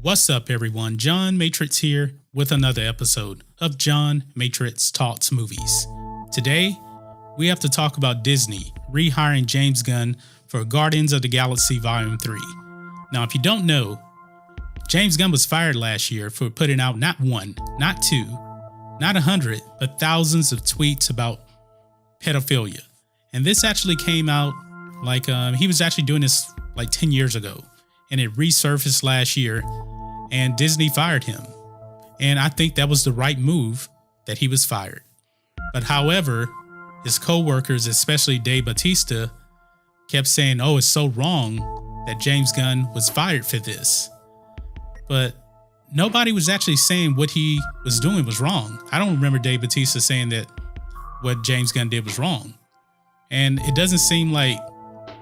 What's up, everyone? John Matrixx here with another episode of John Matrixx Talks Movies. Today, we have to talk about Disney rehiring James Gunn for Guardians of the Galaxy Volume 3. Now, if you don't know, James Gunn was fired last year for putting out not one, not two, not 100, but thousands of tweets about pedophilia. And this actually came out he was actually doing this like 10 years ago, and it resurfaced last year, and Disney fired him. And I think that was the right move that he was fired. But however, his co-workers, especially Dave Bautista, kept saying, oh, it's so wrong that James Gunn was fired for this. But nobody was actually saying what he was doing was wrong. I don't remember Dave Bautista saying that what James Gunn did was wrong. And it doesn't seem like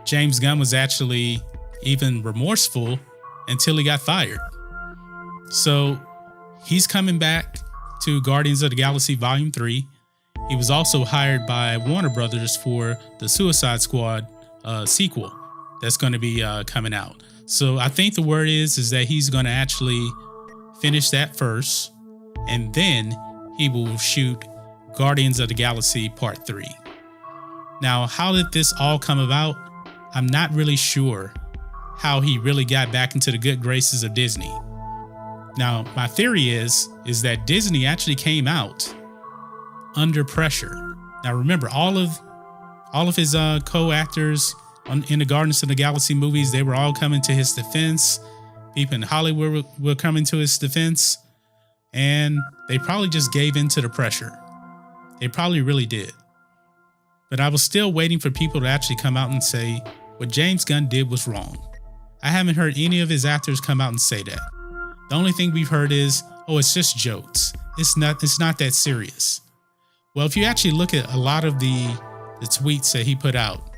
James Gunn was actually even remorseful until he got fired. So he's coming back to Guardians of the Galaxy Volume 3. He was also hired by Warner Brothers for the Suicide Squad sequel that's going to be coming out. So I think the word is that he's going to actually finish that first, and then he will shoot Guardians of the Galaxy Part 3. Now, how did this all come about? I'm not really sure how he really got back into the good graces of Disney. Now, my theory is that Disney actually came out under pressure. Now, remember, all of his co-actors in the Guardians of the Galaxy movies, they were all coming to his defense. People in Hollywood were coming to his defense, and they probably just gave in to the pressure. They probably really did. But I was still waiting for people to actually come out and say what James Gunn did was wrong. I haven't heard any of his actors come out and say that. The only thing we've heard is, oh, it's just jokes. It's not that serious. Well, if you actually look at a lot of the tweets that he put out,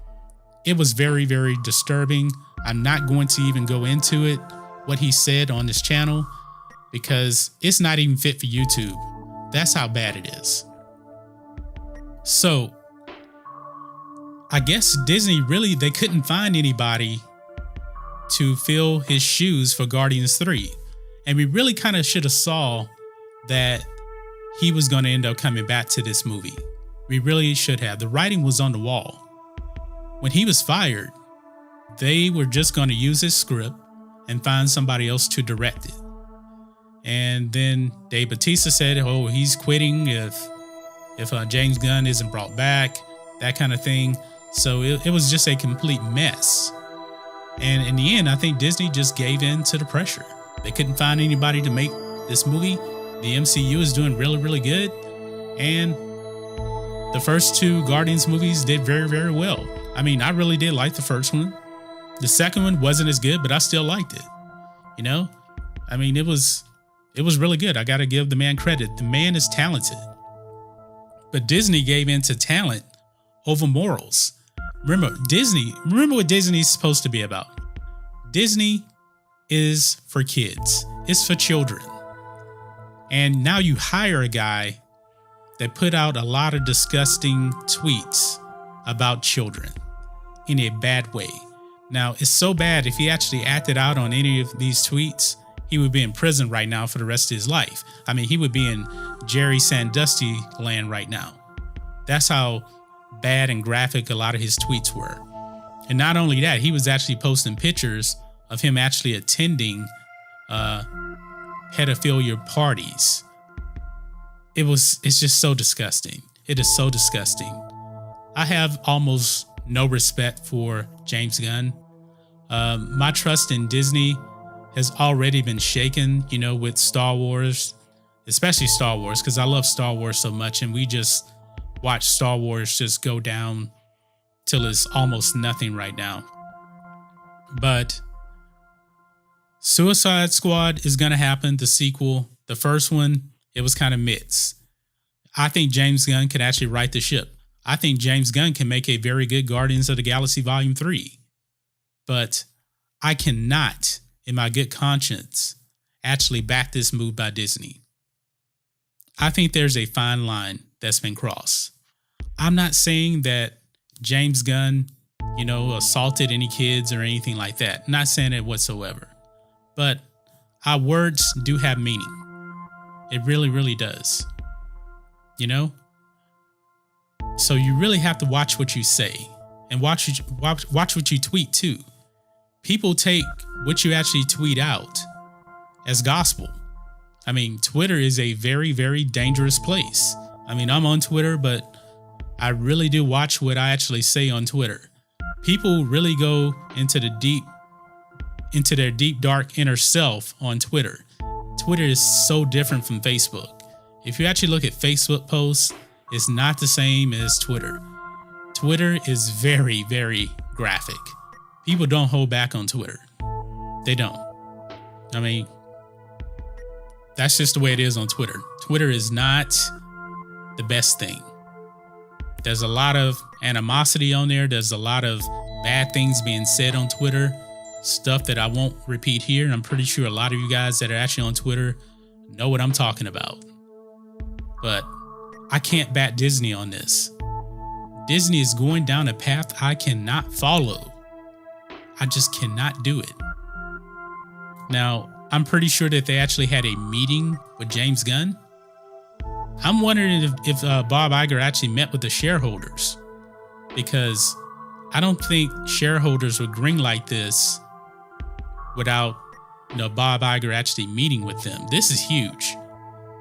it was very, very disturbing. I'm not going to even go into it, what he said on this channel, because it's not even fit for YouTube. That's how bad it is. So I guess Disney they couldn't find anybody to fill his shoes for Guardians 3. And we really kind of should have saw that he was going to end up coming back to this movie. We really should have. The writing was on the wall. When he was fired, they were just going to use his script and find somebody else to direct it. And then Dave Bautista said, oh, he's quitting if James Gunn isn't brought back, that kind of thing. So it was just a complete mess. And in the end, I think Disney just gave in to the pressure. They couldn't find anybody to make this movie. The MCU is doing really, really good. And the first two Guardians movies did very, very well. I mean, I really did like the first one. The second one wasn't as good, but I still liked it. You know? I mean, it was really good. I got to give the man credit. The man is talented. But Disney gave in to talent over morals. Remember what Disney is supposed to be about. Disney is for kids. It's for children. And now you hire a guy that put out a lot of disgusting tweets about children in a bad way. Now, it's so bad, if he actually acted out on any of these tweets, he would be in prison right now for the rest of his life. I mean, he would be in Jerry Sandusky land right now. That's how bad and graphic a lot of his tweets were. And not only that, he was actually posting pictures of him actually attending pedophilia parties. It's just so disgusting. It is so disgusting. I have almost no respect for James Gunn. My trust in Disney has already been shaken, with Star Wars, especially Star Wars, because I love Star Wars so much, and we just watch Star Wars just go down till it's almost nothing right now. But Suicide Squad is going to happen, the sequel. The first one, it was kind of mixed. I think James Gunn could actually right the ship. I think James Gunn can make a very good Guardians of the Galaxy Volume 3. But I cannot, in my good conscience, actually back this move by Disney. I think there's a fine line that's been crossed. I'm not saying that James Gunn, assaulted any kids or anything like that. Not saying it whatsoever. But our words do have meaning. It really, really does. You know? So you really have to watch what you say and watch what you tweet too. People take what you actually tweet out as gospel. I mean, Twitter is a very, very dangerous place. I mean, I'm on Twitter, but I really do watch what I actually say on Twitter. People really go into their deep, dark inner self on Twitter. Twitter is so different from Facebook. If you actually look at Facebook posts, it's not the same as Twitter. Twitter is very, very graphic. People don't hold back on Twitter. They don't. I mean, that's just the way it is on Twitter. Twitter is not the best thing. There's a lot of animosity on there. There's a lot of bad things being said on Twitter. Stuff that I won't repeat here. I'm pretty sure a lot of you guys that are actually on Twitter know what I'm talking about. But I can't bat Disney on this. Disney is going down a path I cannot follow. I just cannot do it. Now, I'm pretty sure that they actually had a meeting with James Gunn. I'm wondering if Bob Iger actually met with the shareholders, because I don't think shareholders would greenlight this without, Bob Iger actually meeting with them. This is huge.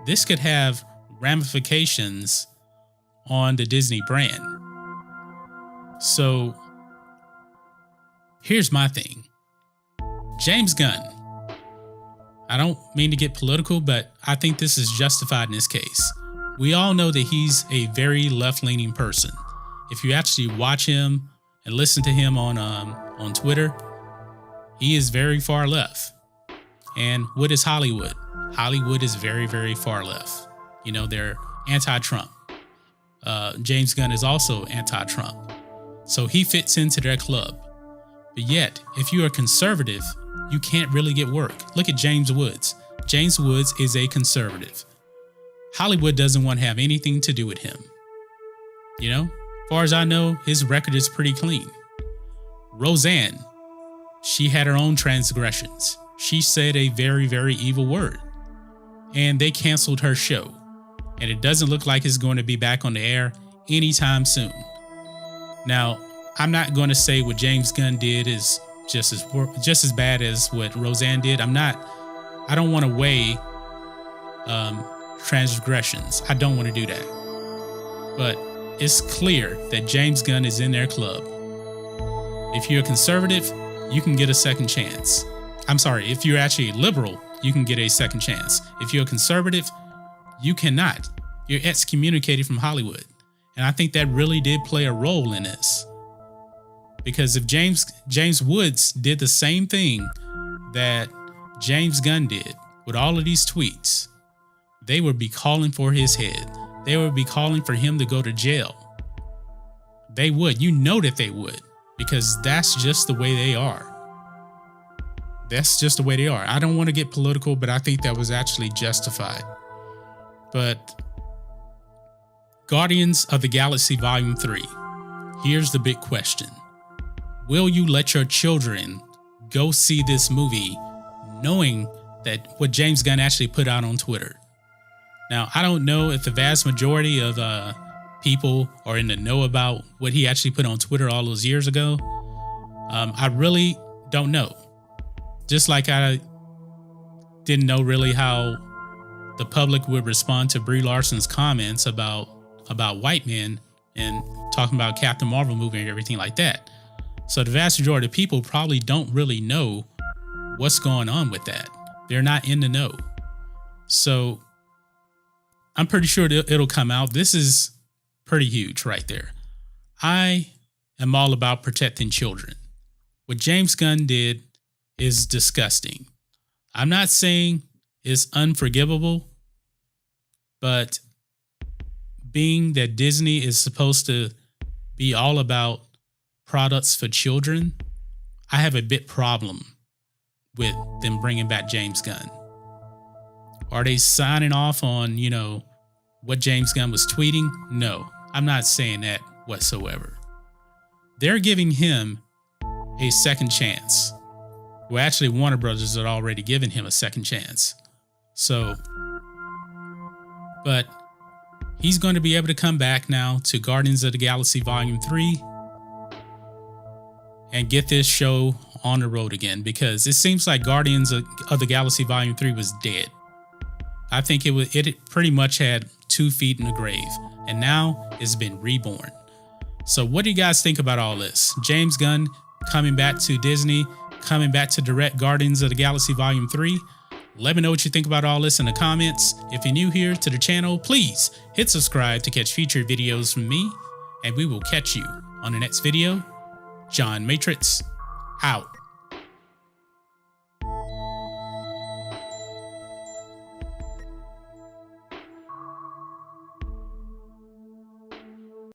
This could have ramifications on the Disney brand. So here's my thing. James Gunn. I don't mean to get political, but I think this is justified in this case. We all know that he's a very left-leaning person. If you actually watch him and listen to him on Twitter, he is very far left. And what is Hollywood? Hollywood is very, very far left. They're anti-Trump. James Gunn is also anti-Trump. So he fits into their club. But yet, if you are conservative, you can't really get work. Look at James Woods. James Woods is a conservative. Hollywood doesn't want to have anything to do with him. As far as I know, his record is pretty clean. Roseanne, she had her own transgressions. She said a very, very evil word. And they canceled her show. And it doesn't look like it's going to be back on the air anytime soon. Now, I'm not going to say what James Gunn did is just as bad as what Roseanne did. I don't want to weigh transgressions. I don't want to do that. But it's clear that James Gunn is in their club. If you're a conservative, you can get a second chance. I'm sorry, if you're actually a liberal, you can get a second chance. If you're a conservative, you cannot. You're excommunicated from Hollywood. And I think that really did play a role in this. Because if James Woods did the same thing that James Gunn did with all of these tweets, they would be calling for his head. They would be calling for him to go to jail. They would. You know that they would, because that's just the way they are. That's just the way they are. I don't want to get political, but I think that was actually justified. But Guardians of the Galaxy Volume 3. Here's the big question. Will you let your children go see this movie knowing that what James Gunn actually put out on Twitter? Now, I don't know if the vast majority of people are in the know about what he actually put on Twitter all those years ago. I really don't know. Just like I didn't know really how the public would respond to Brie Larson's comments about white men and talking about Captain Marvel movie and everything like that. So the vast majority of people probably don't really know what's going on with that. They're not in the know. So I'm pretty sure it'll come out. This is pretty huge right there. I am all about protecting children. What James Gunn did is disgusting. I'm not saying it's unforgivable, but being that Disney is supposed to be all about products for children, I have a bit problem with them bringing back James Gunn. Are they signing off on, what James Gunn was tweeting? No, I'm not saying that whatsoever. They're giving him a second chance. Well, actually, Warner Brothers had already given him a second chance. So, but he's going to be able to come back now to Guardians of the Galaxy Volume 3 and get this show on the road again, because it seems like Guardians of the Galaxy Volume 3 was dead. I think it pretty much had 2 feet in the grave, and now it's been reborn. So what do you guys think about all this? James Gunn coming back to Disney, coming back to direct Guardians of the Galaxy Volume 3. Let me know what you think about all this in the comments. If you're new here to the channel, please hit subscribe to catch future videos from me, and we will catch you on the next video. John Matrixx, out.